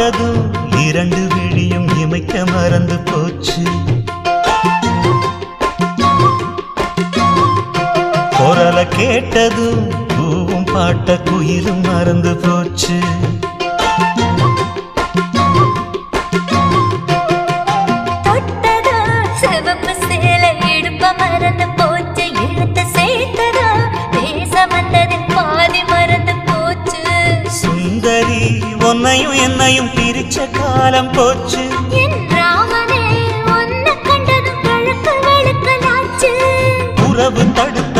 பார்த்ததும் இரண்டு விழியும் இமைக்க மறந்து போச்சு. குரல கேட்டதும் பூவும் பாட்ட குயிலும் மறந்து போச்சு. சுந்தரி உன்னையும் என்னையும் பிரிச்ச காலம் போச்சு. உறவு தடுத்து